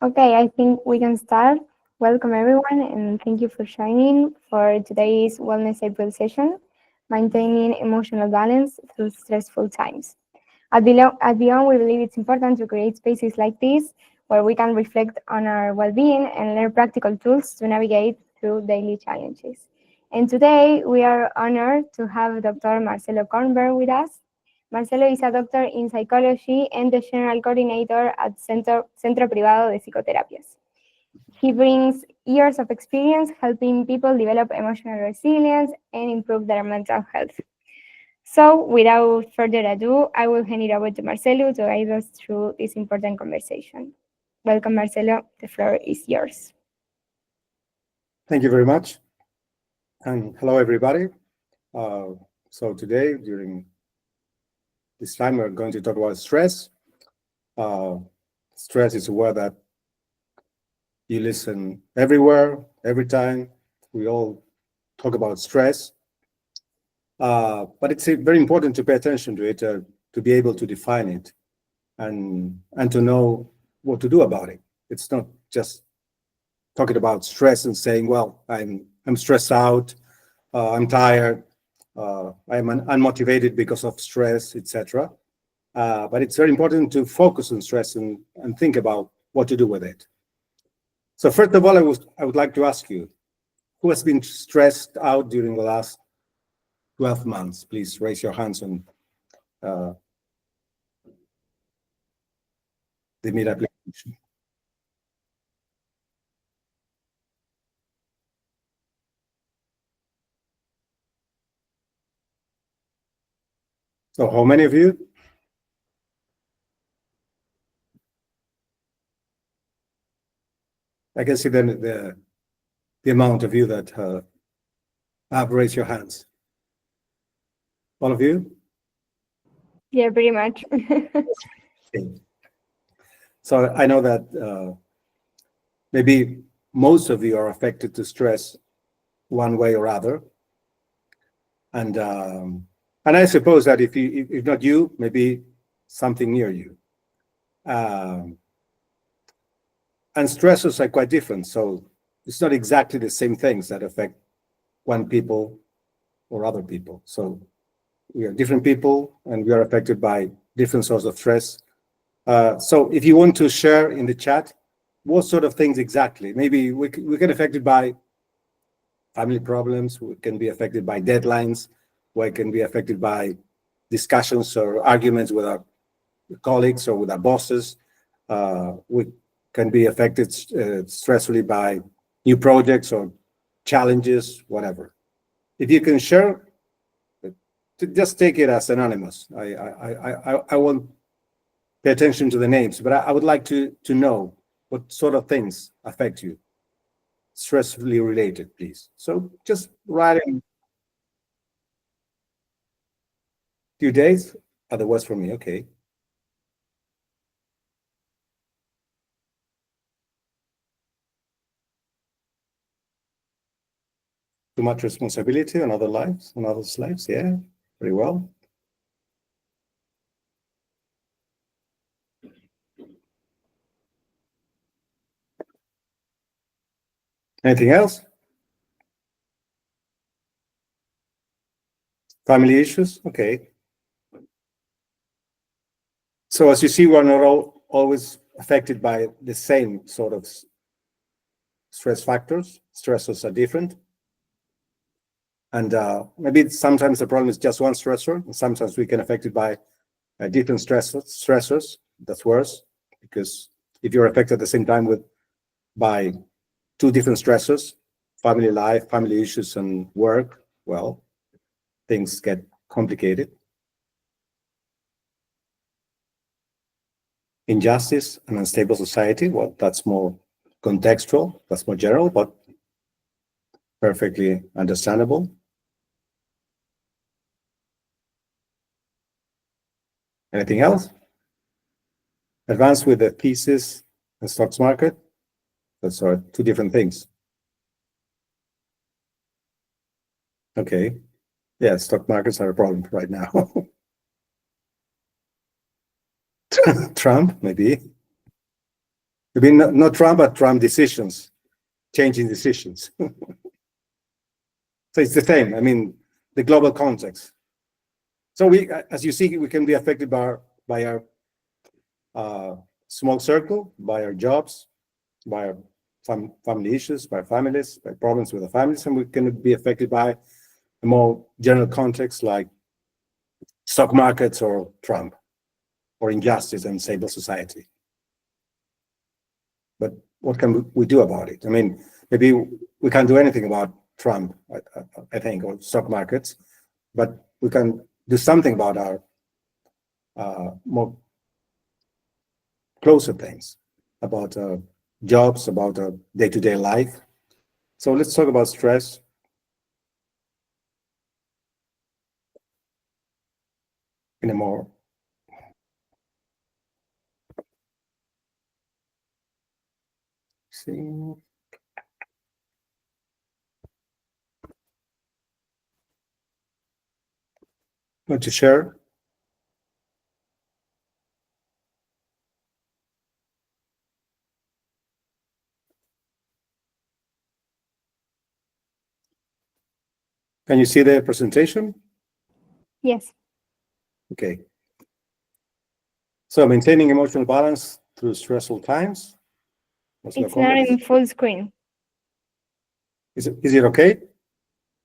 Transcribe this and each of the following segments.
Okay, I think we can start. Welcome everyone, and thank you for joining for today's Wellness April session, maintaining emotional balance through stressful times. At Beyond, we believe it's important to create spaces like this where we can reflect on our well-being and learn practical tools to navigate through daily challenges. And today, we are honored to have Dr. Marcelo Kornberg with us. Marcelo is a doctor in psychology and the general coordinator at Centro Privado de Psicoterapias. He brings years of experience helping people develop emotional resilience and improve their mental health. So, without further ado, I will hand it over to Marcelo to guide us through this important conversation. Welcome, Marcelo. The floor is yours. Thank you very much. And hello, everybody. So today, during this time, we're going to talk about stress. Uh, Stress is a word that you listen everywhere, every time. We all talk about stress. But it's very important to pay attention to it, to be able to define it and to know what to do about it. It's not just talking about stress and saying, well, I'm stressed out, I'm tired, I'm unmotivated because of stress, etc. But it's very important to focus on stress and think about what to do with it. So first of all, I would like to ask you, who has been stressed out during the last 12 months? Please raise your hands on uh, the meet application. So how many of you? I can see the amount of you that have raised your hands. All of you? Yeah, pretty much. Okay. So I know that maybe most of you are affected to stress one way or other, and I suppose that if not you, maybe something near you. Um, and stresses are quite different, so it's not exactly the same things that affect one people or other people. So we are different people, and we are affected by different sorts of stress. So if you want to share in the chat, what sort of things exactly? Maybe we get affected by family problems, we can be affected by deadlines, we can be affected by discussions or arguments with our colleagues or with our bosses. We can be affected stressfully by new projects or challenges, whatever. If you can share, just take it as anonymous. I won't pay attention to the names, but I would like to know what sort of things affect you, stressfully related, please. So just write in a few days, otherwise for me, okay. Too much responsibility on other lives, on others' lives, yeah, very well. Anything else? Family issues, okay. So as you see, we're not always affected by the same sort of stress factors. Stressors are different. And maybe sometimes the problem is just one stressor, and sometimes we can affected by different stressors. That's worse, because if you're affected at the same time by two different stressors, family life, family issues, and work, well, things get complicated. Injustice and unstable society, well, that's more contextual, that's more general, but perfectly understandable. Anything else? Advance with the thesis and stocks market. Those are two different things. Okay. Yeah, stock markets are a problem right now. Trump, maybe. Maybe not Trump, but Trump decisions, changing decisions. So it's the same. I mean, the global context. So we, as you see, we can be affected by our small circle, by our jobs, by our family issues, by families, by problems with the families, and we can be affected by a more general context like stock markets or Trump or injustice and stable society. But what can we do about it? I mean, maybe we can't do anything about Trump, I think, or stock markets, but we can do something about our more closer things, about jobs, about day-to-day life. So let's talk about stress. In a more see. Want to share? Can you see the presentation? Yes. Okay. So maintaining emotional balance through stressful times. Marcelo It's not Kornberg. in full screen. Is it okay?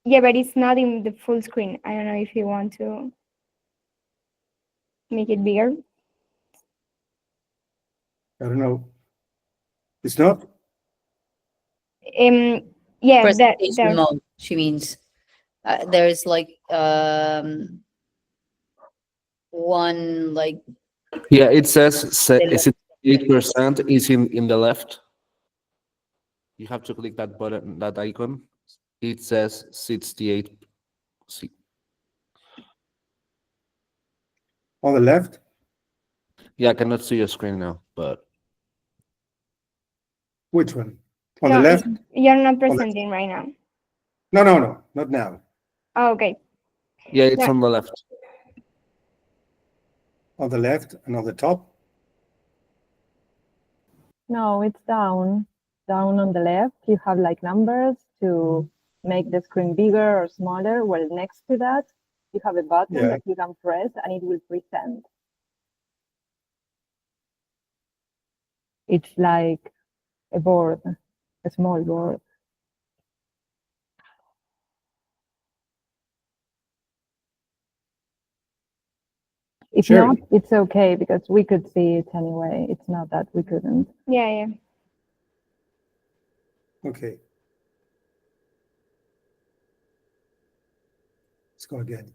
Yeah, but it's not in the full screen. I don't know if you want to make it bigger. I don't know. It's not? Yeah, that Presentation there. mode, she means. There's like one like Yeah, it says the 8% is in the left. You have to click that button, that icon. It says 68. See. On the left? Yeah, I cannot see your screen now, but Which one? On No, the left? you're not On the- presenting right now. No, not now. Oh, okay. yeah, it's Yeah. on the left. On the left and on the top? No, it's down. Down on the left, you have like numbers to make the screen bigger or smaller. Well, next to that, you have a button Yeah. that you can press and it will present. It's like a board, a small board. If Sure. not, it's okay because we could see it anyway. It's not that we couldn't. Yeah. Okay. Let's go again.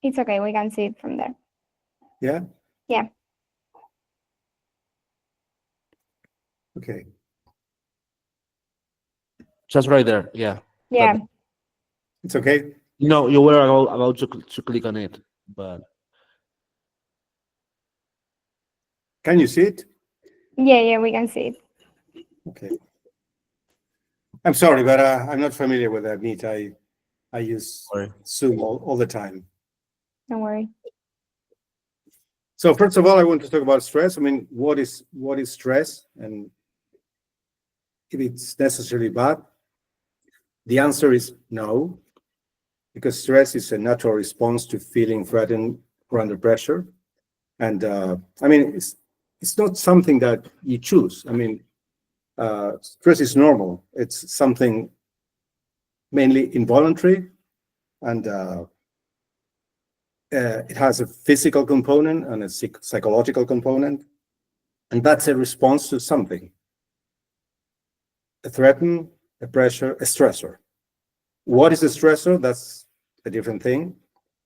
It's okay. We can see it from there. Yeah? Yeah. Okay. Just right there. Yeah. Yeah. It's okay? No, you were about to click on it, but Can you see it? Yeah, we can see it. Okay. I'm sorry, but I'm not familiar with that meet. I use sorry. Zoom all the time. Don't worry. So first of all, I want to talk about stress. I mean, what is stress, and if it's necessarily bad? The answer is no, because stress is a natural response to feeling threatened or under pressure. And I mean, it's not something that you choose. I mean, stress is normal. It's something mainly involuntary, and it has a physical component and a psychological component, and that's a response to something. A threaten, a pressure, a stressor. What is a stressor? That's a different thing,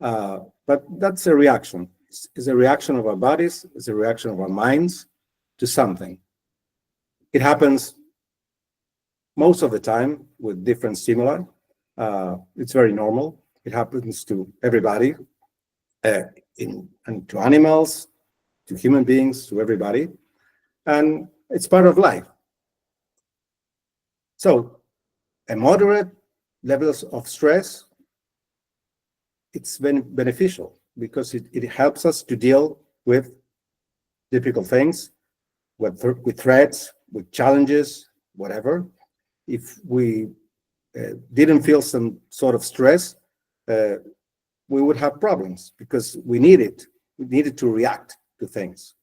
but that's a reaction. is a reaction of our bodies, is a reaction of our minds to something. It happens most of the time with different stimuli. It's very normal. It happens to everybody, and to animals, to human beings, to everybody. And it's part of life. So a moderate levels of stress, it's beneficial because it helps us to deal with difficult things, with threats, with challenges, whatever. If we didn't feel some sort of stress, we would have problems because we needed to react to things.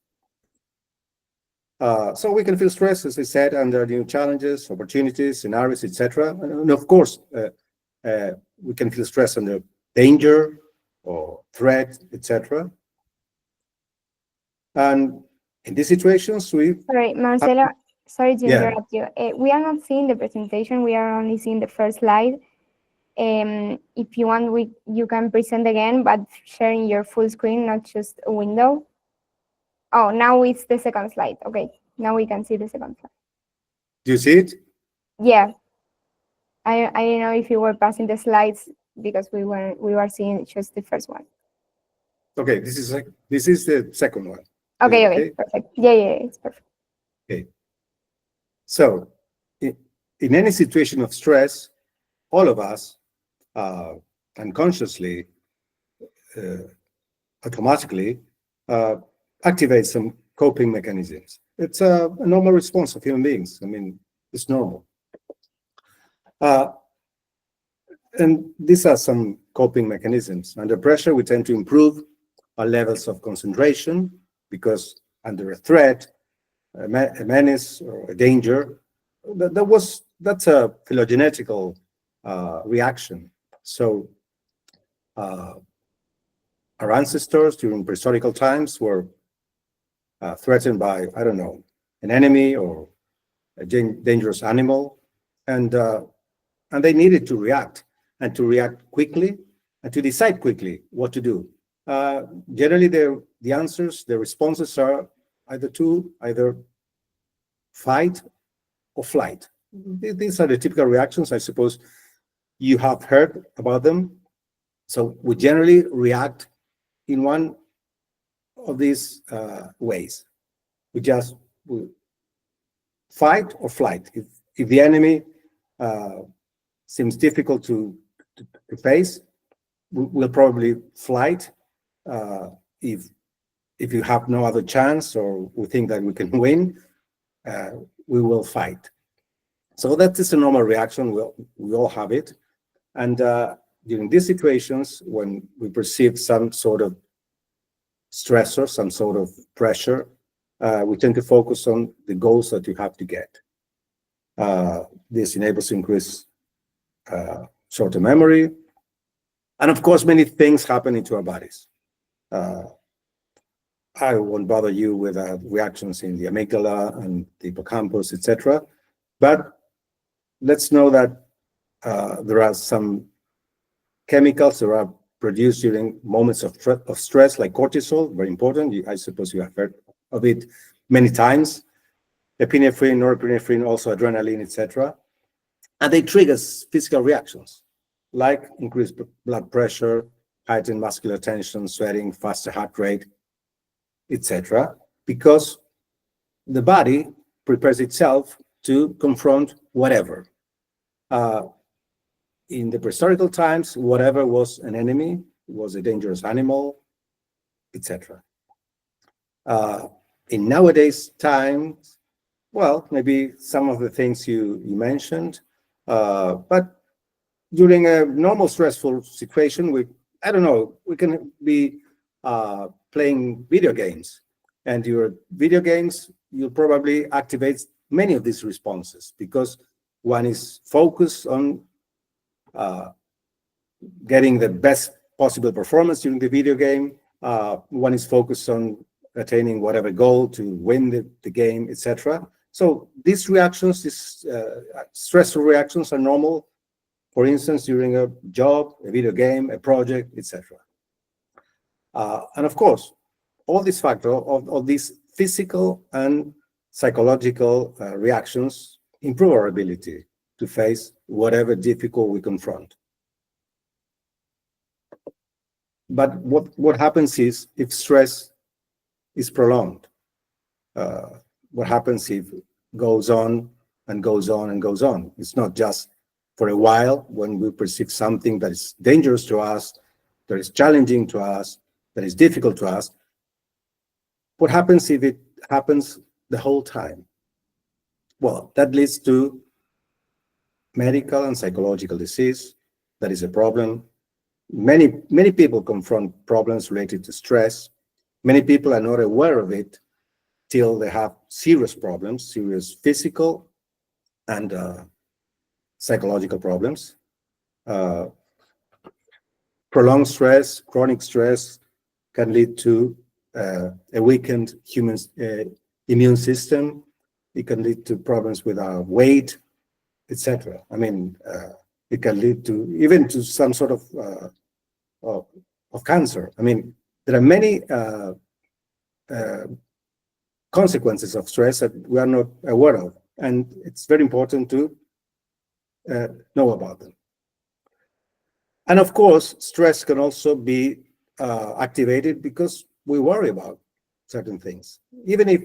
So we can feel stress, as I said, under new challenges, opportunities, scenarios, etc. And of course, we can feel stress under danger or threat, etc. And in these situations, Sorry, Marcelo, sorry to Yeah. interrupt you. We are not seeing the presentation. We are only seeing the first slide. If you want, you can present again, but sharing your full screen, not just a window. Oh, now it's the second slide. Okay, now we can see the second slide. do you see it? Yeah, I don't know if you were passing the slides because we were seeing just the first one. Okay, this is the second one. Okay, Okay. okay, perfect. Yeah, it's perfect. Okay. So, in any situation of stress, all of us unconsciously, automatically, activate some coping mechanisms. It's a normal response of human beings. I mean, it's normal. And these are some coping mechanisms. Under pressure, we tend to improve our levels of concentration because under a threat, a menace or a danger, that's a phylogenetical reaction. So our ancestors during prehistorical times were threatened by, I don't know, an enemy or a dangerous animal, and they needed to react, and to react quickly, and to decide quickly what to do. Generally, the answers, the responses are either fight or flight. These are the typical reactions. I suppose you have heard about them. So we generally react in one of these ways. We fight or flight. If the enemy seems difficult to face, we'll probably flight. If you have no other chance or we think that we can win, we will fight. So that is a normal reaction. We all have it. And during these situations, when we perceive some sort of stressor, some sort of pressure, we tend to focus on the goals that you have to get. This enables to increase short-term memory. And of course, many things happen into our bodies. I won't bother you with reactions in the amygdala and the hippocampus, etc. But let's know that there are some chemicals that are produced during moments of stress, like cortisol, very important. I suppose you have heard of it many times. Epinephrine, norepinephrine, also adrenaline, etc. And they trigger physical reactions, like increased blood pressure, heightened muscular tension, sweating, faster heart rate, etc. Because the body prepares itself to confront whatever. In the prehistorical times, whatever was an enemy, was a dangerous animal, etc. In nowadays times, well, maybe some of the things you mentioned, but during a normal stressful situation, we can be playing video games, and your video games, you'll probably activate many of these responses because one is focused on getting the best possible performance during the video game. One is focused on attaining whatever goal to win the game, etc. So these reactions, these stressful reactions are normal, for instance, during a job, a video game, a project, etc. And of course, all these factors, all these physical and psychological reactions improve our ability to face whatever difficult we confront. But what happens is if stress is prolonged, what happens if it goes on and goes on and goes on? It's not just for a while when we perceive something that is dangerous to us, that is challenging to us, that is difficult to us. What happens if it happens the whole time? Well, that leads to medical and psychological disease. That is a problem. Many people confront problems related to stress. Many people are not aware of it till they have serious problems, serious physical and psychological problems. Prolonged stress, chronic stress can lead to a weakened human immune system. It can lead to problems with our weight, etc. I mean, it can lead to even to some sort of cancer. I mean, there are many consequences of stress that we are not aware of, and it's very important to know about them. And of course, stress can also be activated because we worry about certain things, even if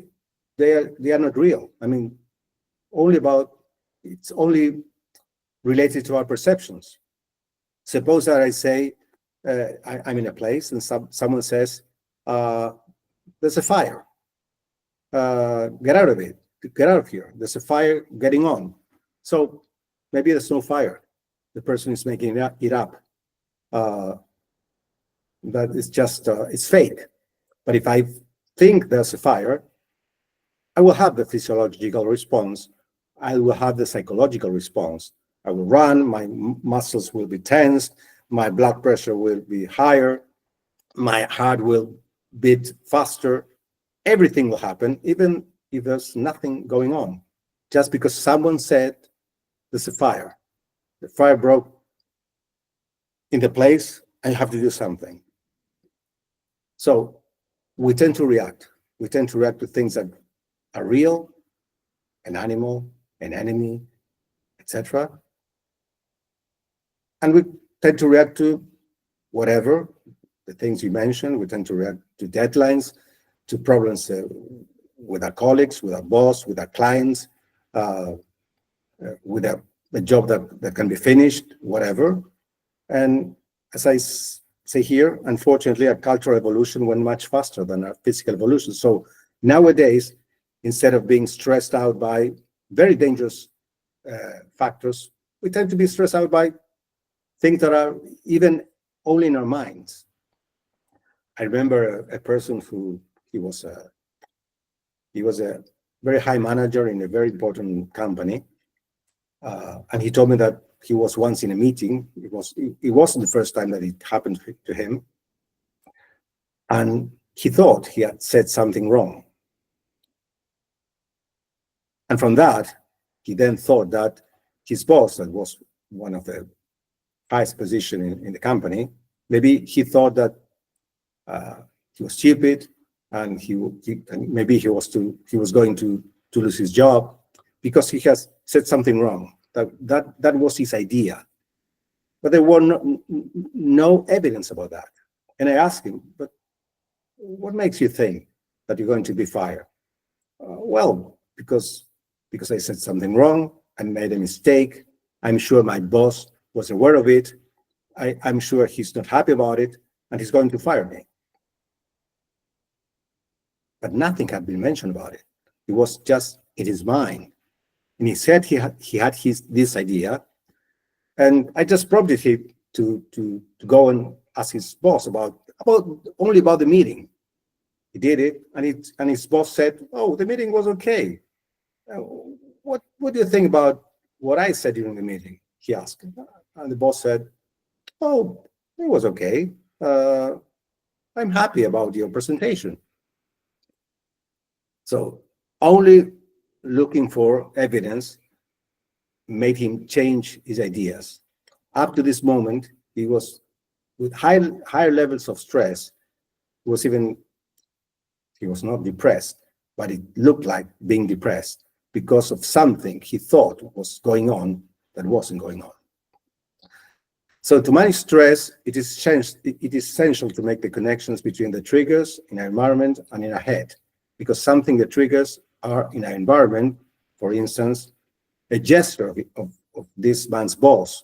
they are not real. I mean, it's only related to our perceptions. Suppose that I say I'm in a place and someone says there's a fire. Get out of it. Get out of here. There's a fire getting on. So maybe there's no fire. The person is making it up. That is just it's fake. But if I think there's a fire, I will have the physiological response. I will have the psychological response. I will run, my muscles will be tensed, my blood pressure will be higher, my heart will beat faster. Everything will happen, even if there's nothing going on, just because someone said there's a fire. The fire broke in the place, and you have to do something. So we tend to react. We tend to react to things that are real, an animal, an enemy, etc. And we tend to react to whatever, the things you mentioned. We tend to react to deadlines, to problems with our colleagues, with our boss, with our clients, with a job that can be finished, whatever. And as I say here, unfortunately, our cultural evolution went much faster than our physical evolution. So nowadays, instead of being stressed out by very dangerous factors, we tend to be stressed out by things that are even only in our minds. I remember a person who he was a very high manager in a very important company, and he told me that he was once in a meeting. It wasn't the first time that it happened to him, and he thought he had said something wrong. And from that, he then thought that his boss, that was one of the highest position in the company, maybe he thought that he was stupid, and maybe he was going to lose his job because he has said something wrong. That was his idea, but there were no evidence about that. And I asked him, but what makes you think that you're going to be fired? Well, because I said something wrong, I made a mistake. I'm sure my boss was aware of it. I'm sure he's not happy about it, and he's going to fire me. But nothing had been mentioned about it. It was just in his mind. And he said he had this idea, and I just prompted him to go and ask his boss about the meeting. He did it, and his boss said, "Oh, the meeting was okay. What do you think about what I said during the meeting?" He asked, and the boss said, "Oh, it was okay. I'm happy about your presentation." So only looking for evidence made him change his ideas. Up to this moment, he was with higher levels of stress. He was even He was not depressed, but it looked like being depressed because of something he thought was going on that wasn't going on. So to manage stress, it is essential to make the connections between the triggers in our environment and in our head, because something the triggers are in our environment, for instance, a gesture of this man's boss,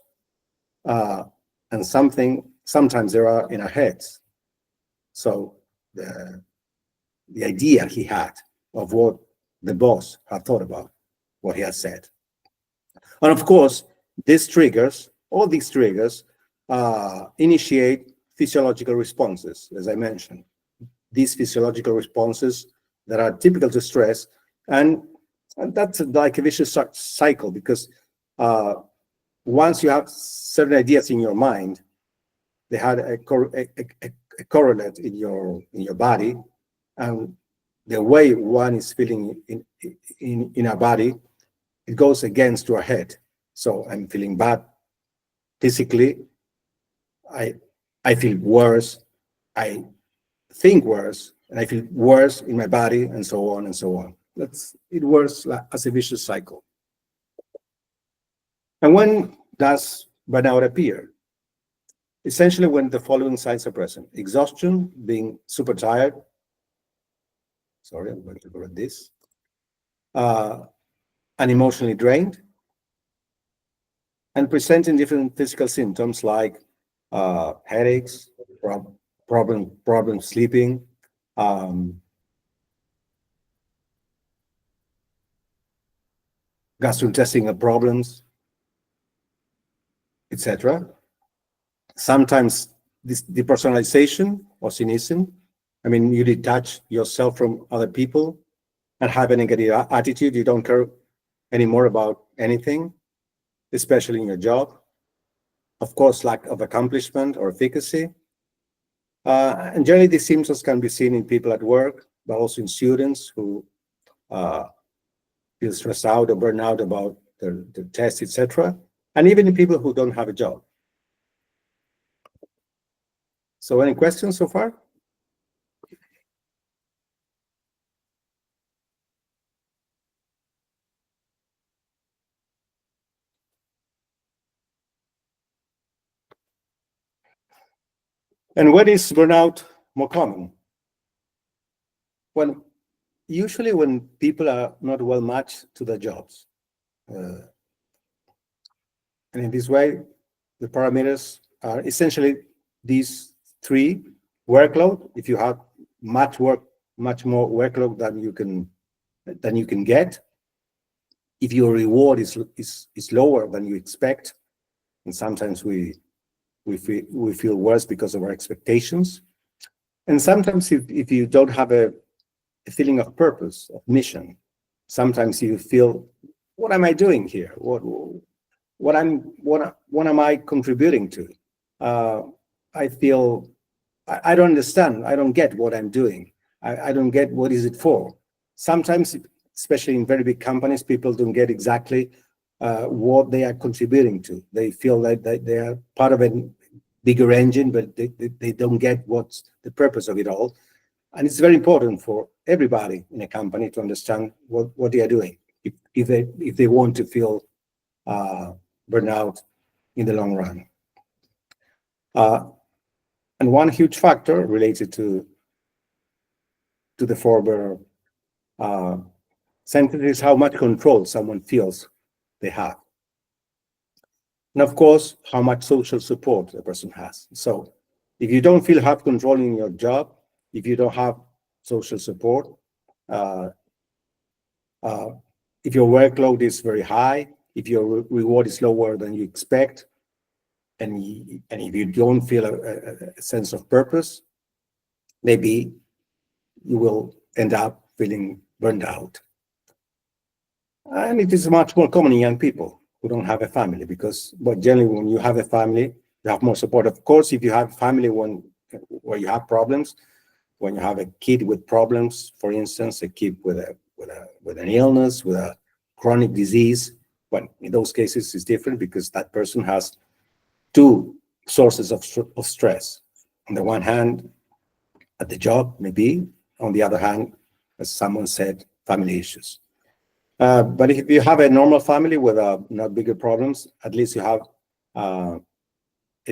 and sometimes there are in our heads. So the idea he had of what the boss had thought about, what he had said. And of course, all these triggers initiate physiological responses, as I mentioned. These physiological responses that are typical to stress, and that's like a vicious cycle, because once you have certain ideas in your mind, they had a correlate in your body, and the way one is feeling in our body, it goes against your head. So I'm feeling bad physically, I feel worse, I think worse, and I feel worse in my body, and so on and so on. It works as a vicious cycle. And when does burnout appear? Essentially when the following signs are present: exhaustion, being super tired. Sorry, I'm going to correct this. And emotionally drained, and presenting different physical symptoms like headaches, problem sleeping, gastrointestinal problems, etc. Sometimes this depersonalization or cynicism. I mean, you detach yourself from other people and have a negative attitude. You don't care anymore about anything, especially in your job. Of course, lack of accomplishment or efficacy. And generally, these symptoms can be seen in people at work, but also in students who feel stressed out or burn out about their tests, etc. And even in people who don't have a job. So any questions so far? And when is burnout more common? Well, usually when people are not well matched to their jobs. And in this way, the parameters are essentially these three: workload. If you have much more workload than you can get. If your reward is lower than you expect, and sometimes we feel worse because of our expectations. And sometimes if you don't have a feeling of purpose, of mission, sometimes you feel, what am I doing here? What am I contributing to? I feel I don't understand. I don't get what I'm doing. I don't get what is it for. Sometimes, especially in very big companies, people don't get exactly what they are contributing to. They feel like they are part of a bigger engine, but they don't get what's the purpose of it all. And it's very important for everybody in a company to understand what they are doing if they want to feel burnout in the long run. And one huge factor related to the former sentence is how much control someone feels they have. And of course, how much social support a person has. So if you don't feel have control in your job, if you don't have social support, if your workload is very high, if your reward is lower than you expect, and if you don't feel a sense of purpose, maybe you will end up feeling burned out. And it is much more common in young people who don't have a family, but generally when you have a family, you have more support. Of course, if you have a family where you have problems, when you have a kid with problems, for instance, a kid with an illness, with a chronic disease, well, in those cases it's different because that person has two sources of stress. On the one hand, at the job, maybe, on the other hand, as someone said, family issues. But if you have a normal family with not bigger problems, at least you have a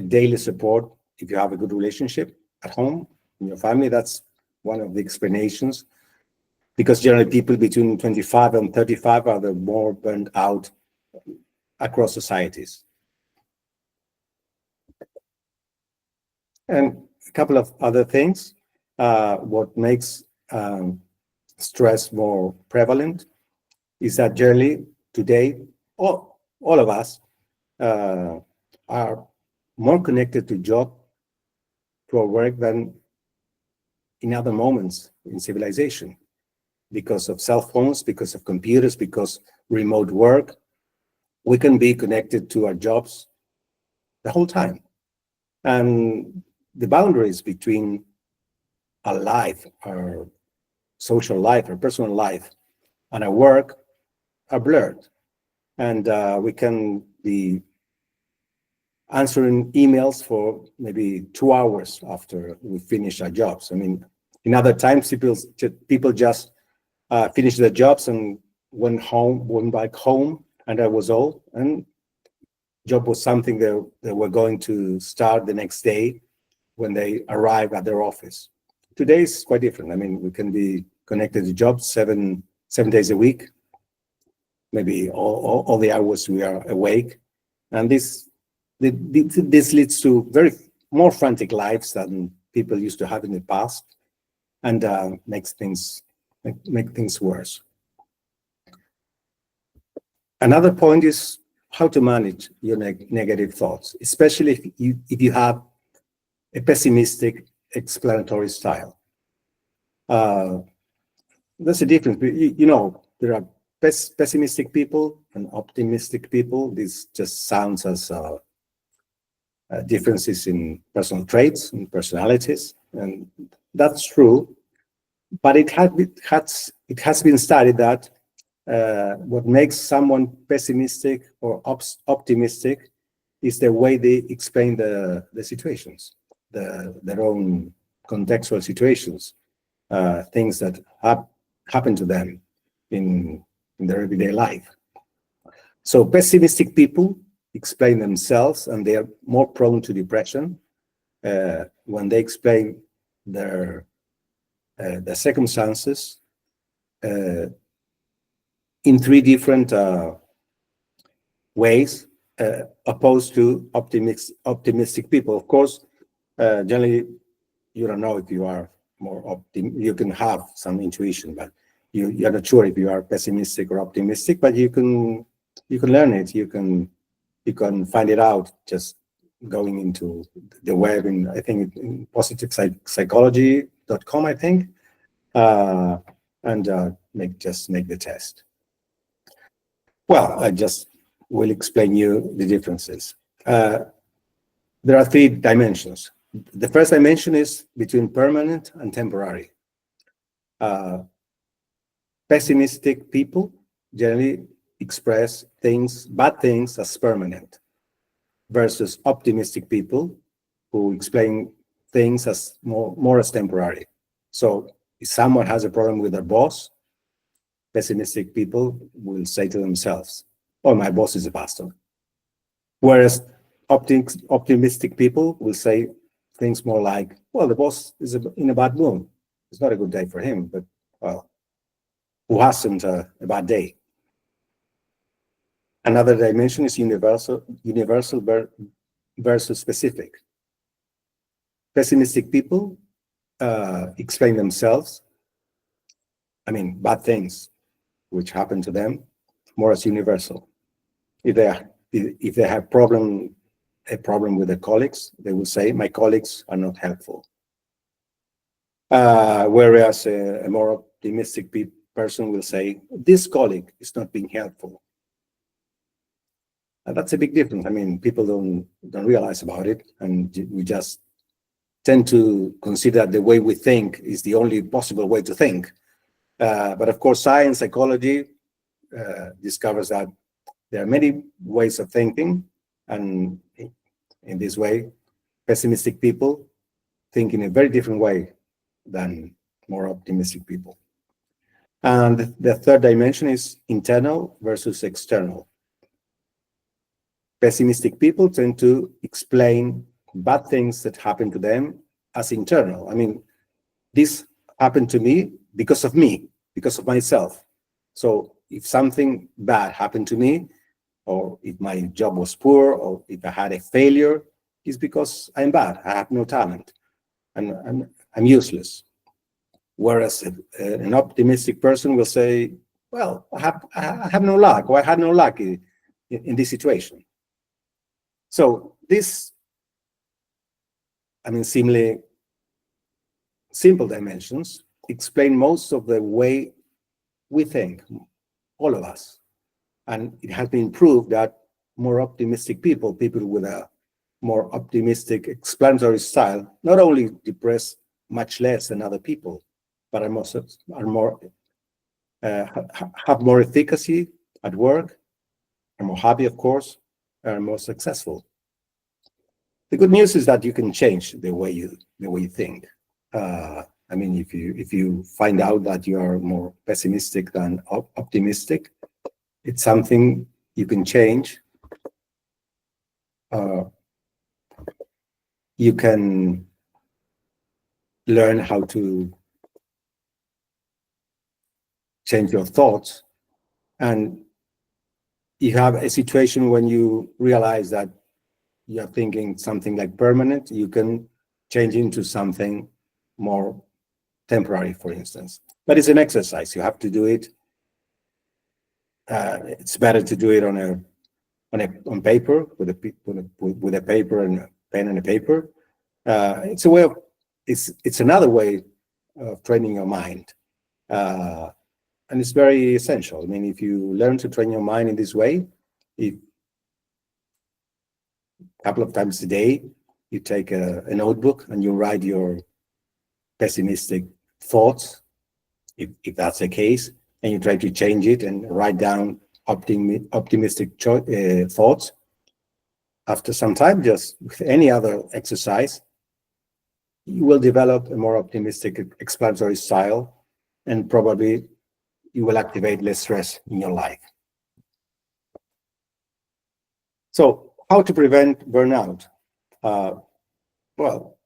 daily support. If you have a good relationship at home, in your family, that's one of the explanations. Because generally people between 25 and 35 are the more burned out across societies. And a couple of other things, what makes stress more prevalent is that generally today, all of us are more connected to our work than in other moments in civilization, because of cell phones, because of computers, because remote work. We can be connected to our jobs the whole time. And the boundaries between our life, our social life, our personal life, and our work are blurred. And we can be answering emails for maybe 2 hours after we finish our jobs. I mean, in other times, people just finished their jobs and went back home, and that was all. And job was something they were going to start the next day when they arrive at their office. Today is quite different. I mean, we can be connected to jobs 7 days a week, maybe all the hours we are awake. And this leads to very more frantic lives than people used to have in the past, and make things worse. Another point is how to manage your negative thoughts, especially if you have a pessimistic explanatory style. There's a difference. There are pessimistic people and optimistic people. This just sounds as differences in personal traits and personalities, and that's true. But it has been studied that what makes someone pessimistic or optimistic is the way they explain the situations, their own contextual situations, things that happen to them in their everyday life. So pessimistic people explain themselves, and they are more prone to depression when they explain their circumstances in 3 different ways, opposed to optimistic people. Of course, generally, you don't know if you are more you can have some intuition, but you're not sure if you are pessimistic or optimistic, but you can learn it. You can find it out just going into the web, and I think in positivepsychology.com, I think, and make the test. Well, I just will explain you the differences. There are 3 dimensions. The first dimension is between permanent and temporary. Pessimistic people generally express bad things as permanent, versus optimistic people who explain things as more as temporary. So if someone has a problem with their boss, pessimistic people will say to themselves, "Oh, my boss is a bastard." Whereas optimistic people will say things more like, "Well, the boss is in a bad mood. It's not a good day for him, but well, who hasn't a bad day?" Another dimension is universal versus specific. Pessimistic people explain themselves, bad things which happen to them, more as universal. If they have a problem with their colleagues, they will say, "My colleagues are not helpful." Whereas a more optimistic person will say, "This colleague is not being helpful." And that's a big difference. People don't realize about it, and we just tend to consider the way we think is the only possible way to think. But of course, science, psychology discovers that there are many ways of thinking, and in this way, pessimistic people think in a very different way than more optimistic people. And the third dimension is internal versus external. Pessimistic people tend to explain bad things that happen to them as internal. I mean, this happened to me, because of myself. So if something bad happened to me, or if my job was poor, or if I had a failure, it's because I'm bad. I have no talent, and I'm useless. Whereas an optimistic person will say, well, I have no luck, or I had no luck in this situation. So this, I mean, seemingly simple dimensions explain most of the way we think, all of us. And it has been proved that more optimistic people with a more optimistic explanatory style, not only depress much less than other people, but have more efficacy at work, are more happy, of course, are more successful. The good news is that you can change the way you think. I mean, if you find out that you are more pessimistic than optimistic, it's something you can change. You can learn how to change your thoughts, and you have a situation when you realize that you're thinking something like permanent, you can change into something more temporary, for instance. But it's an exercise. You have to do it. It's better to do it on paper, with a paper and a pen and a paper. It's a way of it's another way of training your mind, and it's very essential. I mean, if you learn to train your mind in this way, a couple of times a day, you take a notebook and you write your pessimistic thoughts, if that's the case, and you try to change it and write down optimistic thoughts. After some time, just with any other exercise, you will develop a more optimistic explanatory style, and probably you will activate less stress in your life. So, how to prevent burnout? Well,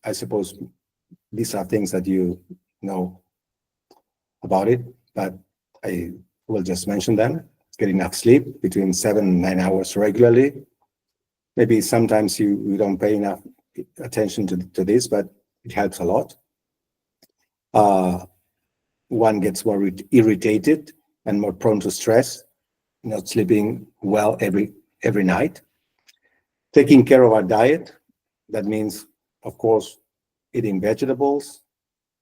I suppose these are things that you know about it, but I will just mention them. Get enough sleep, between 7 and 9 hours regularly. Maybe sometimes you don't pay enough attention to this, but it helps a lot. One gets more irritated and more prone to stress, not sleeping well every night. Taking care of our diet, that means, of course, eating vegetables,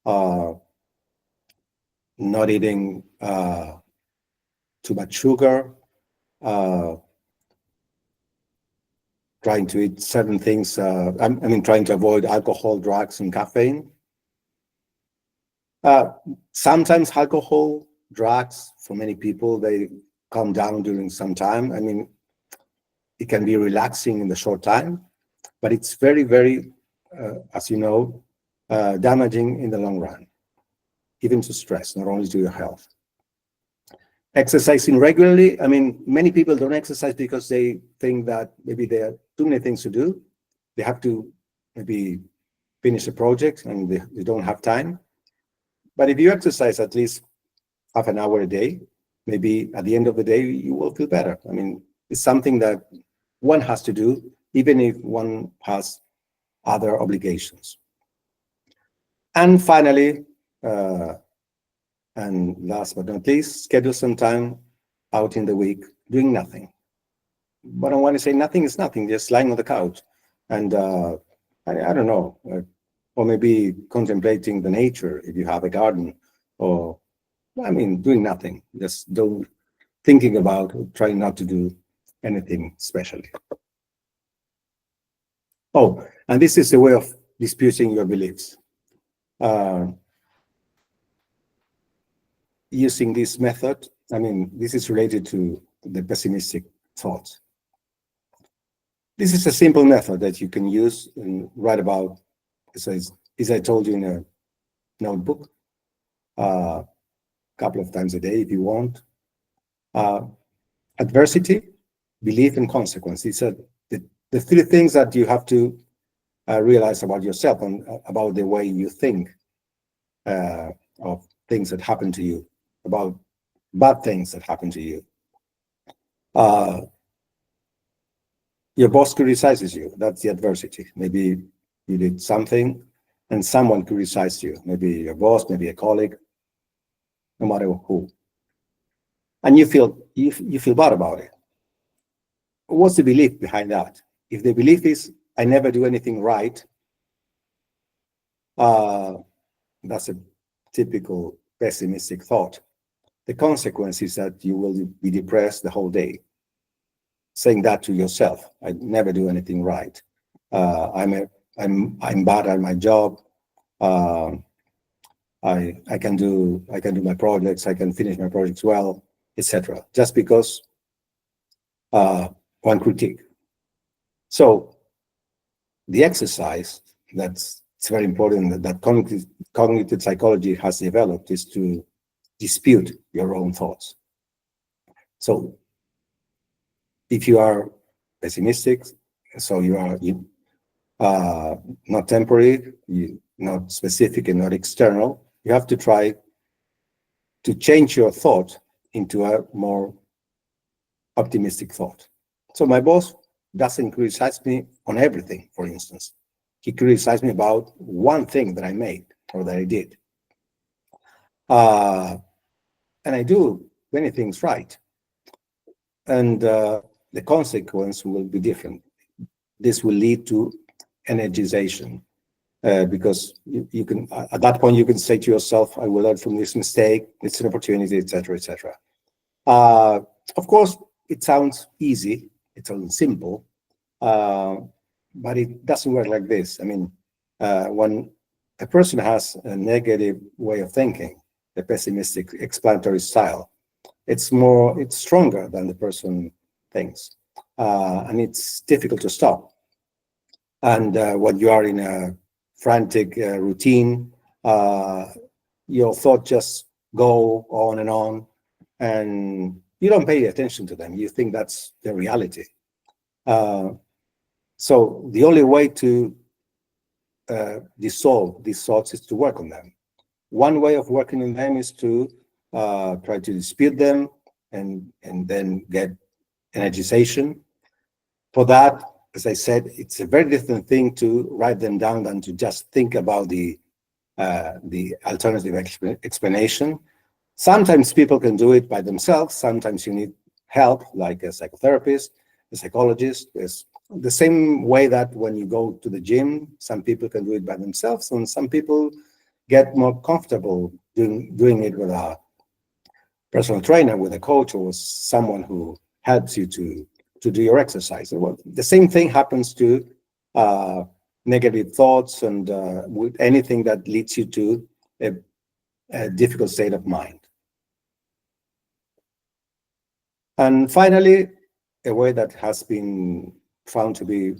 not eating too much sugar, trying to eat certain things. Trying to avoid alcohol, drugs, and caffeine. Sometimes alcohol, drugs, for many people, they calm down during some time. I mean, it can be relaxing in the short time, but it's very, very, as you know, damaging in the long run, even to stress, not only to your health. Exercising regularly. I mean, many people don't exercise because they think that maybe there are too many things to do. They have to maybe finish a project and they don't have time. But if you exercise at least half an hour a day, maybe at the end of the day, you will feel better. I mean, it's something that one has to do, even if one has other obligations. And finally, and last but not least, schedule some time out in the week doing nothing. But I want to say nothing is nothing, just lying on the couch. And I don't know, or maybe contemplating the nature if you have a garden, or, doing nothing, just don't thinking about, trying not to do anything specially. Oh, and this is a way of disputing your beliefs. Using this method, this is related to the pessimistic thoughts. This is a simple method that you can use and write about, as I told you notebook a couple of times a day if you want. Adversity, belief, and consequence. These are the three things that you have to realize about yourself and about the way you think of things that happen to you, about bad things that happen to you. Your boss criticizes you. That's the adversity. Maybe you did something and someone criticized you. Maybe your boss, maybe a colleague, no matter who. And you feel bad about it. What's the belief behind that? If the belief is, I never do anything right, that's a typical pessimistic thought. The consequence is that you will be depressed the whole day, saying that to yourself. I never do anything right. I'm bad at my job. I can do my projects. I can finish my projects well, etc. Just because one critique. So the exercise it's very important that cognitive psychology has developed is to dispute your own thoughts. So if you are pessimistic, so you are not temporary, not specific and not external, you have to try to change your thought into a more optimistic thought. So my boss doesn't criticize me on everything, for instance. He criticized me about one thing that I made or that I did. And I do many things right. And the consequence will be different. This will lead to energization because you can, at that point, you can say to yourself, I will learn from this mistake. It's an opportunity, etc., etc. Of course, it sounds easy. It sounds simple. But it doesn't work like this. I mean, when a person has a negative way of thinking, the pessimistic explanatory style, it's stronger than the person thinks. And it's difficult to stop. And when you are in a frantic routine, your thoughts just go on, and you don't pay attention to them. You think that's the reality. So the only way to dissolve these thoughts is to work on them. One way of working on them is to try to dispute them and then get energization. For that, as I said, it's a very different thing to write them down than to just think about the alternative explanation. Sometimes people can do it by themselves. Sometimes you need help, like a psychotherapist, a psychologist. There's the same way that when you go to the gym, some people can do it by themselves, and some people get more comfortable doing it with a personal trainer, with a coach, or with someone who helps you to do your exercise. Well, the same thing happens to negative thoughts and with anything that leads you to a difficult state of mind. And finally, a way that has been found to be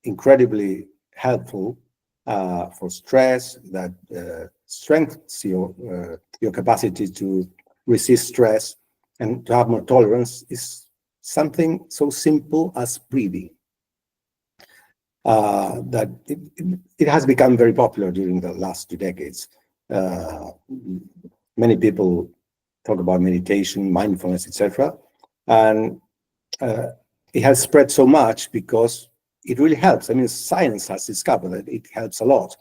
incredibly helpful for stress, that strengthens your capacity to resist stress and to have more tolerance, is something so simple as breathing. That it has become very popular during the last 2 decades. Many people talk about meditation, mindfulness, etc. And it has spread so much because it really helps. I mean, science has discovered that it helps a lot.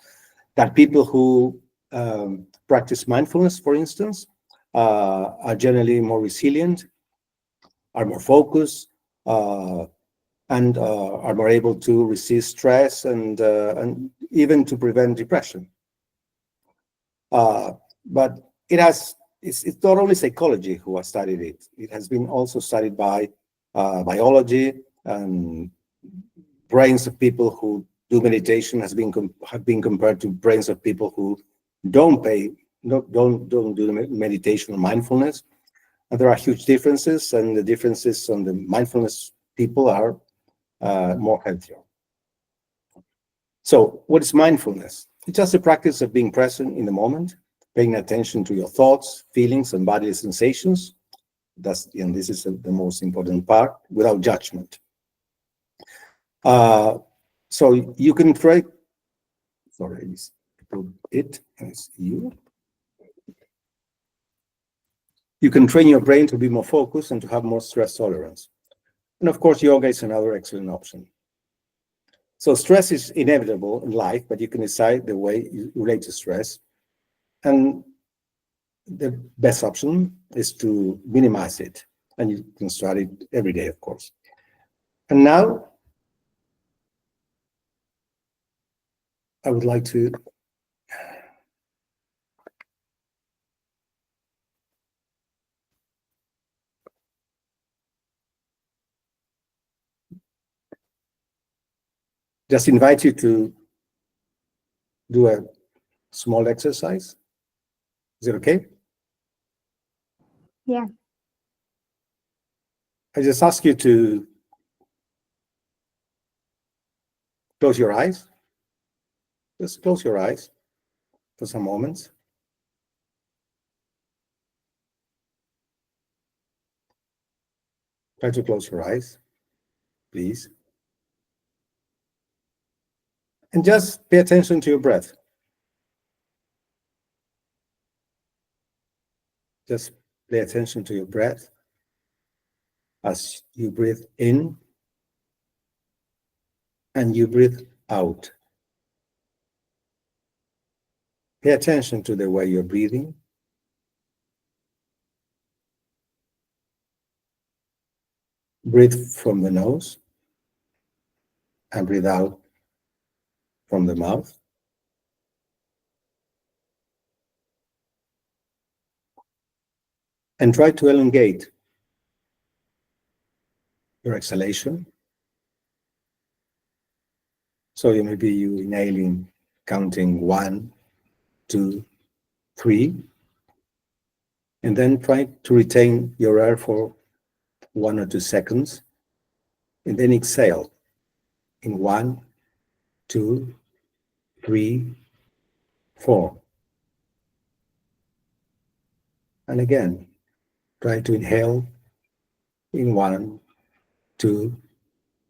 That people who practice mindfulness, for instance, are generally more resilient, are more focused, and are more able to resist stress and even to prevent depression. But it's not only psychology who has studied it. It has been also studied by biology, and brains of people who do meditation have been compared to brains of people who don't do meditation or mindfulness. And there are huge differences, and the differences on the mindfulness people are more healthier. So what is mindfulness? It's just a practice of being present in the moment, paying attention to your thoughts, feelings, and bodily sensations. And this is the most important part, without judgment. So you can try, sorry, put it as you. You can train your brain to be more focused and to have more stress tolerance. And of course, yoga is another excellent option. So stress is inevitable in life, but you can decide the way you relate to stress. And the best option is to minimize it. And you can start it every day, of course. And now, I would like to just invite you to do a small exercise. Is it okay? Yeah. I just ask you to close your eyes. Just close your eyes for some moments. Try to close your eyes, please. And just pay attention to your breath. Just pay attention to your breath as you breathe in and you breathe out. Pay attention to the way you're breathing. Breathe from the nose and breathe out from the mouth. And try to elongate your exhalation. So maybe you inhaling, counting 1, 2, 3, and then try to retain your air for 1 or 2 seconds, and then exhale in 1, 2, 3, 4. And again, try to inhale in 1, 2,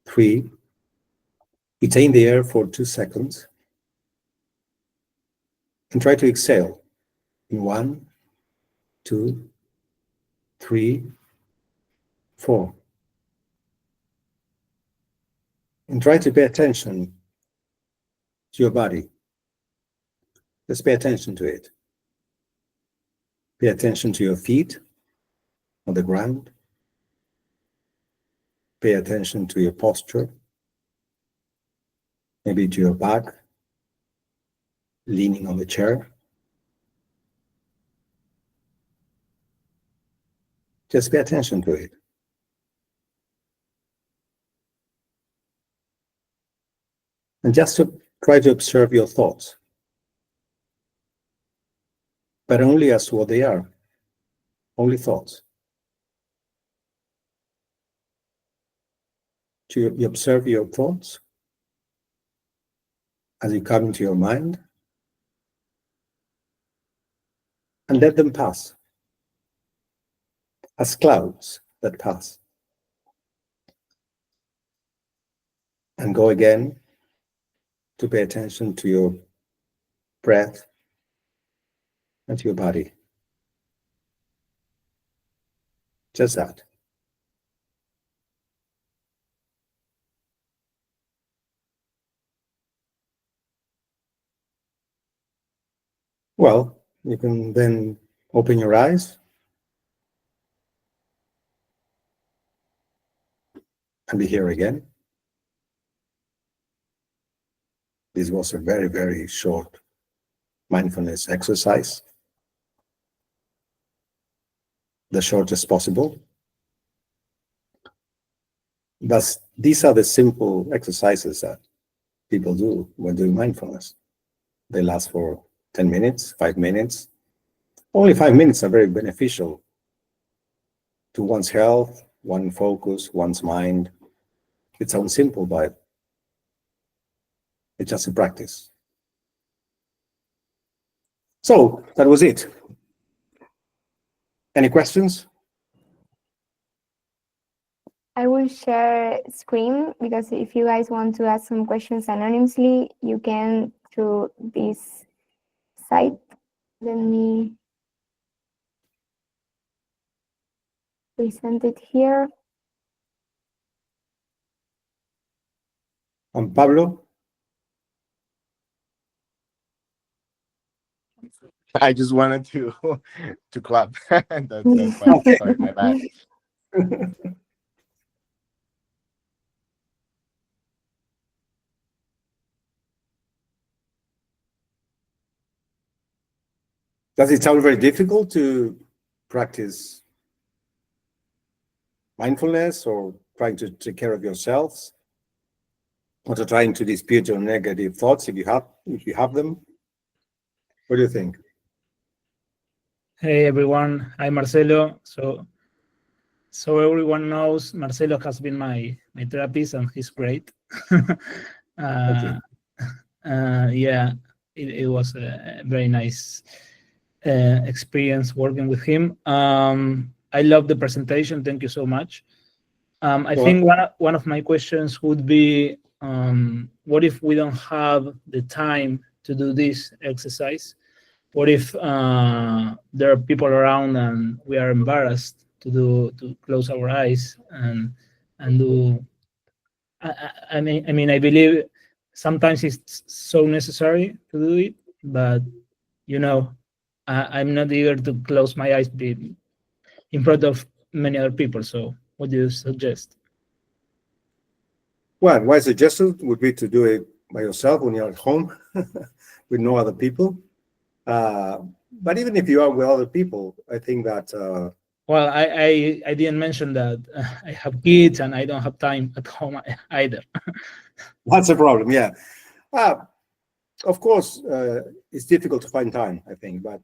3. Retain the air for 2 seconds, and try to exhale in 1, 2, 3, 4. And try to pay attention to your body. Just pay attention to it. Pay attention to your feet on the ground. Pay attention to your posture, maybe to your back, leaning on the chair. Just pay attention to it. And just to try to observe your thoughts, but only as what they are, only thoughts. You observe your thoughts as you come into your mind, and let them pass as clouds that pass. And go again to pay attention to your breath and to your body. Just that. Well, you can then open your eyes and be here again. This was a very, very short mindfulness exercise, the shortest possible. But these are the simple exercises that people do when doing mindfulness. They last for 10 minutes, 5 minutes. Only 5 minutes are very beneficial to one's health, one's focus, one's mind. It sounds simple, but it's just a practice. So that was it. Any questions? I will share screen because if you guys want to ask some questions anonymously, you can through this site. Let me present it here. And Pablo? I just wanted to to clap. That's fine. Sorry, my bad. Does it sound very difficult to practice mindfulness or trying to take care of yourselves? Or to trying to dispute your negative thoughts if you have them? What do you think? Hey everyone, I'm Marcelo. So everyone knows Marcelo has been my therapist and he's great. Okay. Yeah, it was a very nice experience working with him. I love the presentation. Thank you so much. I think one of my questions would be, what if we don't have the time to do this exercise? What if there are people around and we are embarrassed to close our eyes and do? I mean, I believe sometimes it's so necessary to do it, but I'm not eager to close my eyes in front of many other people. So, what do you suggest? Well, my suggestion would be to do it by yourself when you're at home with no other people. But even if you are with other people, I think that Well, I didn't mention that I have kids and I don't have time at home either. that's a problem. Yeah. Of course, it's difficult to find time, I think, but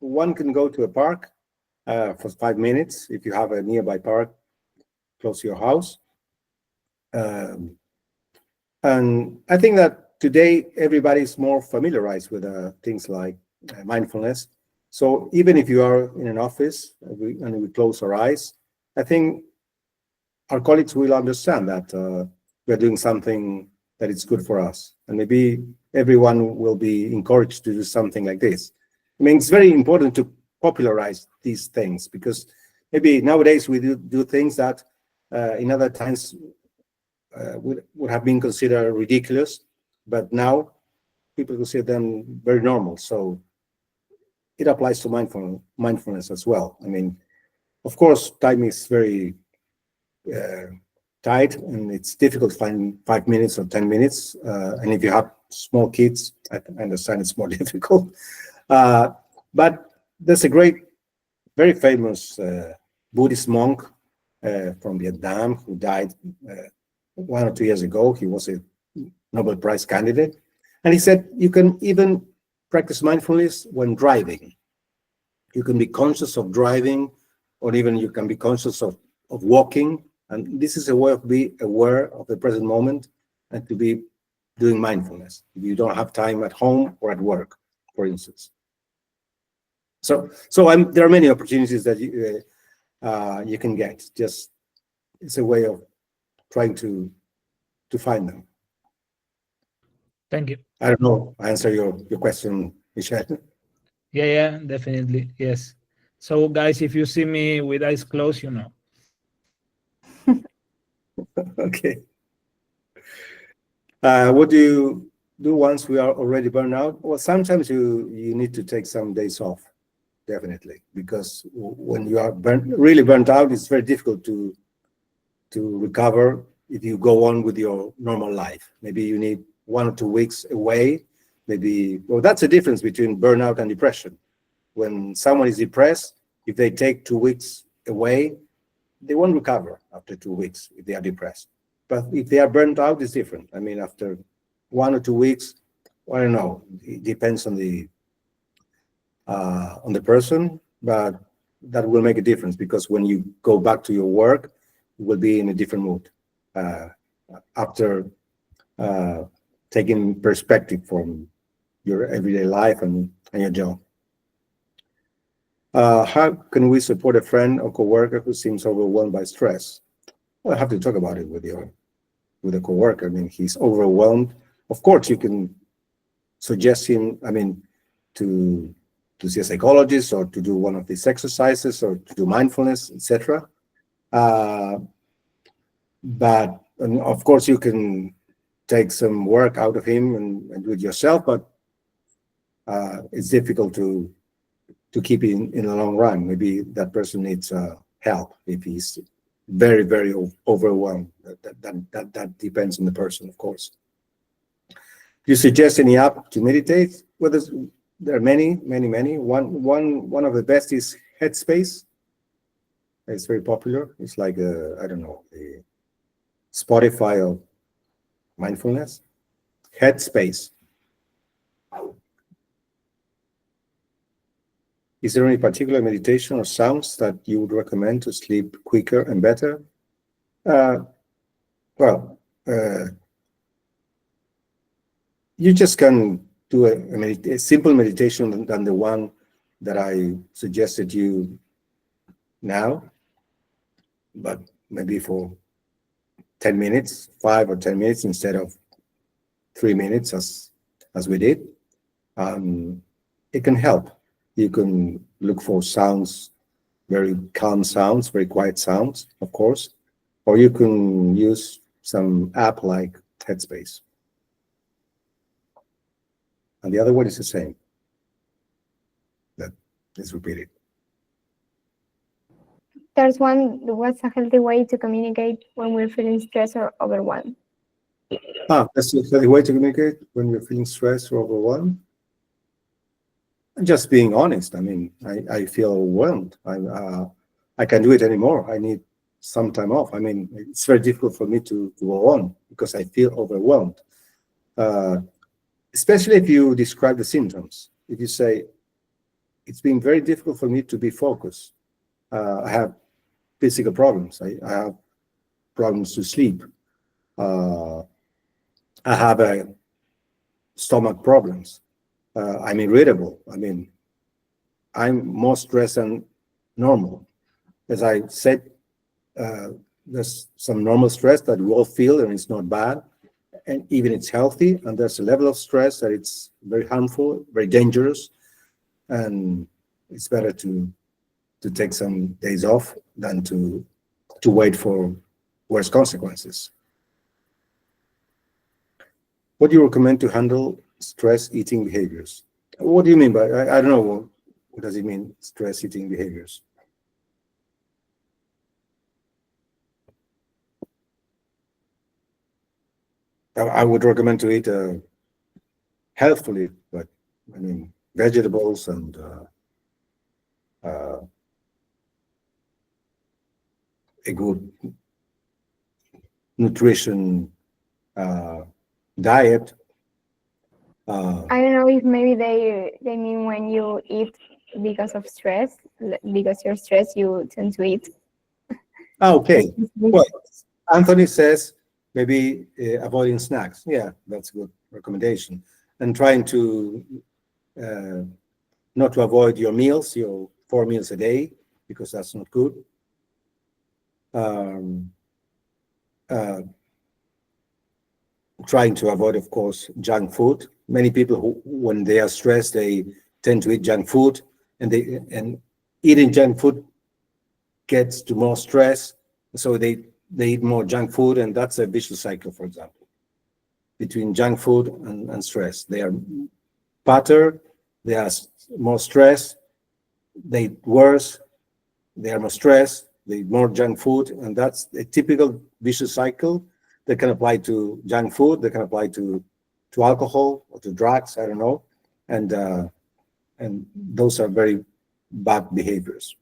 one can go to a park for 5 minutes if you have a nearby park close to your house. And I think that today everybody's more familiarized with things like mindfulness. So even if you are in an office and we close our eyes, I think our colleagues will understand that we're doing something that is good for us. And maybe everyone will be encouraged to do something like this. I mean, it's very important to popularize these things because maybe nowadays we do things that in other times would have been considered ridiculous, but now people consider them very normal. So it applies to mindfulness as well. I mean, of course, time is very tight and it's difficult to find 5 minutes or 10 minutes. And if you have small kids, I understand it's more difficult. But there's a great, very famous Buddhist monk from Vietnam who died 1 or 2 years ago. He was a Nobel Prize candidate. And he said, you can even practice mindfulness when driving. You can be conscious of driving, or even you can be conscious of walking. And this is a way of being aware of the present moment and to be doing mindfulness. If you don't have time at home or at work, for instance. So there are many opportunities that you can get. Just it's a way of trying to find them. Thank you. I don't know. I answer your question, Michelle. Yeah, definitely. Yes. So guys, if you see me with eyes closed, you know. Okay. What do you do once we are already burned out? Well, sometimes you need to take some days off, definitely, because when you are really burnt out, it's very difficult to recover if you go on with your normal life. Maybe you need 1 or 2 weeks away. Well, that's the difference between burnout and depression. When someone is depressed, if they take 2 weeks away, they won't recover after 2 weeks if they are depressed. But if they are burnt out, it's different. I mean, after 1 or 2 weeks, I don't know. It depends on the person, but that will make a difference because when you go back to your work, you will be in a different mood after taking perspective from your everyday life and your job. How can we support a friend or coworker who seems overwhelmed by stress? Well, I have to talk about it with a coworker. I mean, he's overwhelmed. Of course, you can suggest him, I mean, to see a psychologist or to do one of these exercises or to do mindfulness, etc. But and of course, you can take some work out of him and do it yourself, but it's difficult to keep in the long run. Maybe that person needs help if he's very, very overwhelmed. That depends on the person, of course. Do you suggest any app to meditate? Well, there are many. One of the best is Headspace. It's very popular. It's like I don't know, the Spotify of mindfulness. Headspace. Is there any particular meditation or sounds that you would recommend to sleep quicker and better? You just can do a simple meditation than the one that I suggested you now, but maybe for 10 minutes, 5 or 10 minutes instead of 3 minutes as we did. It can help. You can look for sounds, very calm sounds, very quiet sounds, of course, or you can use some app like Headspace. And the other one is the same. That is repeated. There's one, what's a healthy way to communicate when we're feeling stressed or overwhelmed? That's a healthy way to communicate when you're feeling stressed or overwhelmed. Just being honest. I mean, I feel overwhelmed. I can't do it anymore. I need some time off. I mean, it's very difficult for me to go on because I feel overwhelmed. Especially if you describe the symptoms. If you say, it's been very difficult for me to be focused. I have physical problems. I have problems to sleep. I have stomach problems. I'm irritable. I mean, I'm more stressed than normal. As I said, there's some normal stress that we all feel and it's not bad. And even it's healthy. And there's a level of stress that it's very harmful, very dangerous. And it's better to take some days off than to wait for worse consequences. What do you recommend to handle stress eating behaviors? What do you mean by, I don't know, what does it mean, stress eating behaviors? I would recommend to eat healthfully, but I mean, vegetables and a good nutrition diet. I don't know if maybe they mean when you eat because of stress, because you're stressed, you tend to eat. Okay. Well, Anthony says maybe avoiding snacks. Yeah, that's a good recommendation. And trying to not to avoid your meals, your 4 meals a day, because that's not good. Trying to avoid, of course, junk food. Many people who, when they are stressed, they tend to eat junk food, and eating junk food gets to more stress, so they eat more junk food, and that's a vicious cycle. For example, between junk food and stress, they are fatter, they are more stressed, they eat worse, they are more stressed, they eat more junk food, and that's a typical vicious cycle that can apply to junk food, that can apply to alcohol or to drugs, I don't know, and those are very bad behaviors.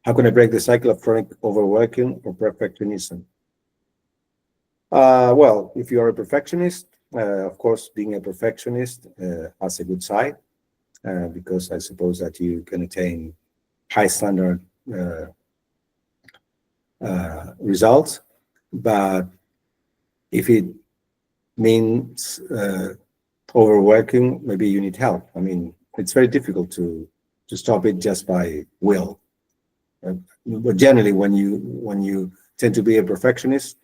How can I break the cycle of chronic overworking or perfectionism? Well, if you are a perfectionist, of course, being a perfectionist has a good side, because I suppose that you can attain high standard results, but if it means overworking, maybe you need help. I mean, it's very difficult to stop it just by will. But generally, when you tend to be a perfectionist,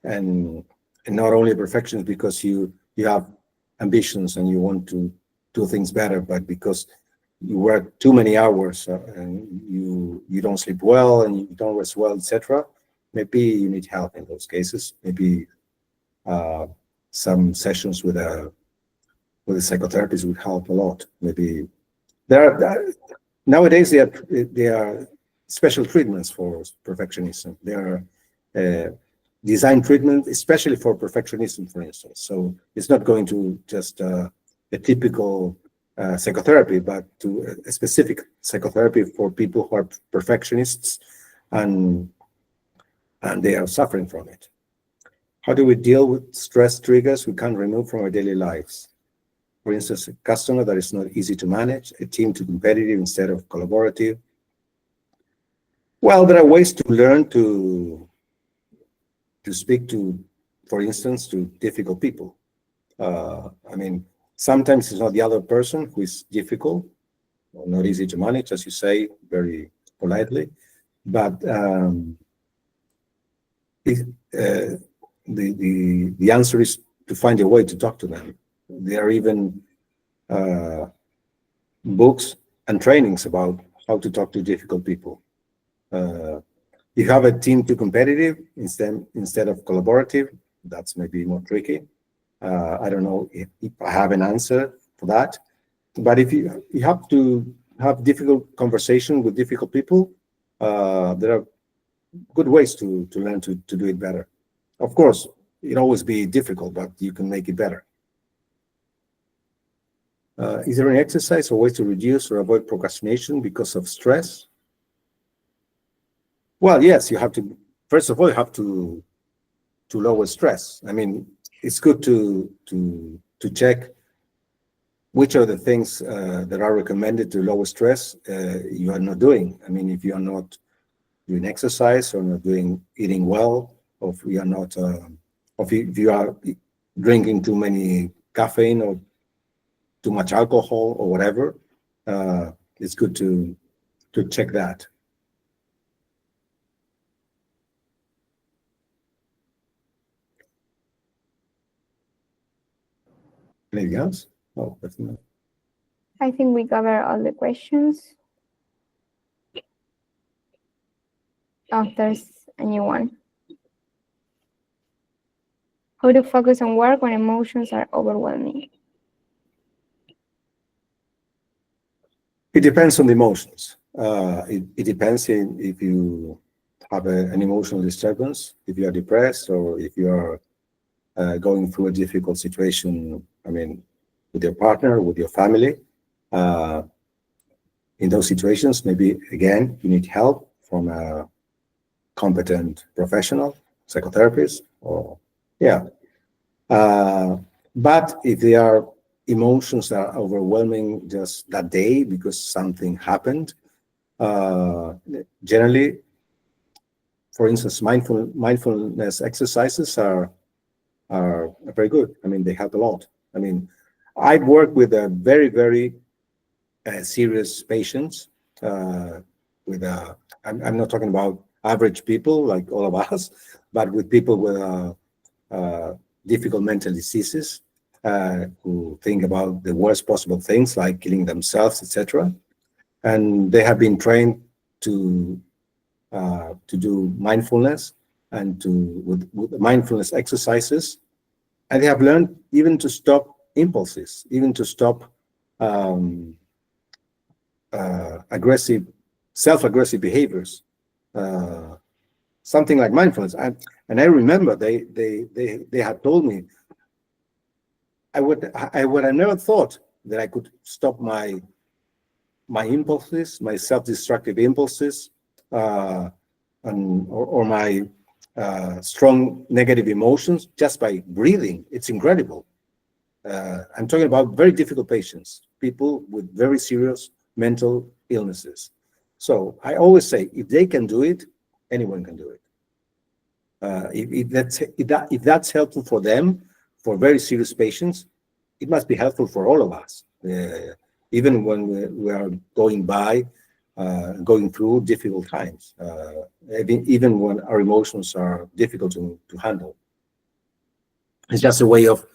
and not only a perfectionist because you have ambitions and you want to do things better, but because you work too many hours and you don't sleep well and you don't rest well, etc. Maybe you need help in those cases. Maybe some sessions with a psychotherapist would help a lot. Maybe nowadays there are special treatments for perfectionism. There are design treatment, especially for perfectionism, for instance. So it's not going to just a typical psychotherapy, but to a specific psychotherapy for people who are perfectionists and they are suffering from it. How do we deal with stress triggers we can't remove from our daily lives? For instance, a customer that is not easy to manage, a team too competitive instead of collaborative. Well, there are ways to learn to speak to, for instance, to difficult people. I mean, sometimes it's not the other person who is difficult or not easy to manage, as you say very politely, but the answer is to find a way to talk to them. There are even books and trainings about how to talk to difficult people. You have a team too competitive instead of collaborative. That's maybe more tricky. I don't know if I have an answer for that. But if you have to have difficult conversation with difficult people, there are good ways to learn to do it better. Of course, it'll always be difficult, but you can make it better. Is there any exercise or ways to reduce or avoid procrastination because of stress? Well, yes, you have to, first of all, you have to lower stress. I mean, it's good to check which are the things that are recommended to lower stress you are not doing. I mean, if you are not doing exercise or not eating well, or if you are not, or if you are drinking too many caffeine or too much alcohol or whatever, it's good to check that. Anything else? Oh, that's not. I think we covered all the questions. Oh, there's a new one. How to focus on work when emotions are overwhelming? It depends on the emotions. It depends if you have an emotional disturbance, if you are depressed, or if you are going through a difficult situation, I mean, with your partner, with your family. In those situations, maybe, again, you need help from a competent professional, psychotherapist, or, yeah. But if they are emotions that are overwhelming just that day because something happened, generally, for instance, mindfulness exercises are very good. I mean, they help a lot. I mean, I've worked with a very, very serious patients. I'm not talking about average people like all of us, but with people with difficult mental diseases who think about the worst possible things like killing themselves, etc. And they have been trained to do mindfulness and with mindfulness exercises, and they have learned even to stop impulses, even to stop self-aggressive behaviors. Something like mindfulness. And I remember they had told me I would have never thought that I could stop my impulses, my self-destructive impulses, or my strong negative emotions just by breathing. It's incredible. I'm talking about very difficult patients, people with very serious mental illnesses. So I always say, if they can do it, anyone can do it. If that's helpful for them, for very serious patients, it must be helpful for all of us. If even when we are going through difficult times, even when our emotions are difficult to handle. It's just a way of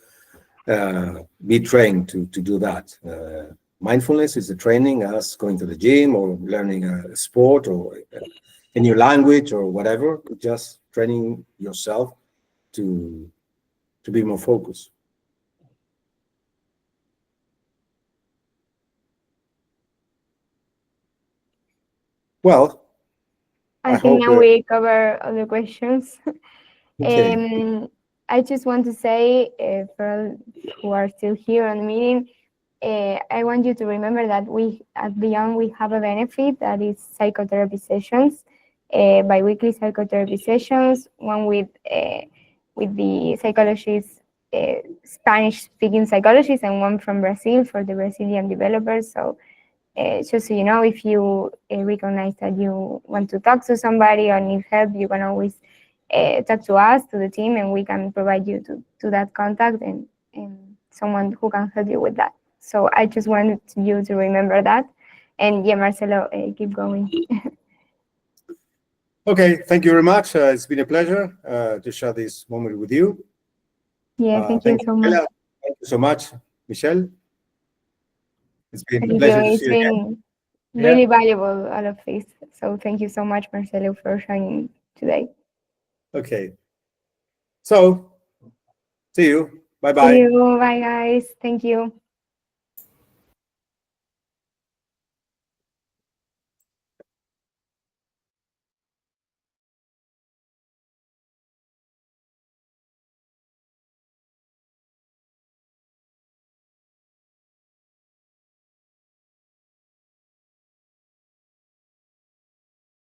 be trained to do that. Mindfulness is a training as going to the gym or learning a sport or a new language or whatever, just training yourself to be more focused. Well, I I think hope now we cover all the questions. okay. I just want to say, for all who are still here on the meeting, I want you to remember that we at Beyond we have a benefit that is psychotherapy sessions, biweekly psychotherapy sessions, one with the psychologist, Spanish-speaking psychologist, and one from Brazil for the Brazilian developers. So just so you know, if you recognize that you want to talk to somebody or need help, you can always talk to us, to the team, and we can provide you to that contact and someone who can help you with that. So I just wanted you to remember that. And yeah, Marcelo, keep going. Okay, thank you very much. It's been a pleasure to share this moment with you. Yeah, thank you so much. Michelle. Thank you so much, Michelle. It's been a Thank you. pleasure to It's see you again. been really valuable, all of this. So thank you so much, Marcelo, for joining today. Okay. So, see you. See Bye-bye. you. Bye, guys. Thank you.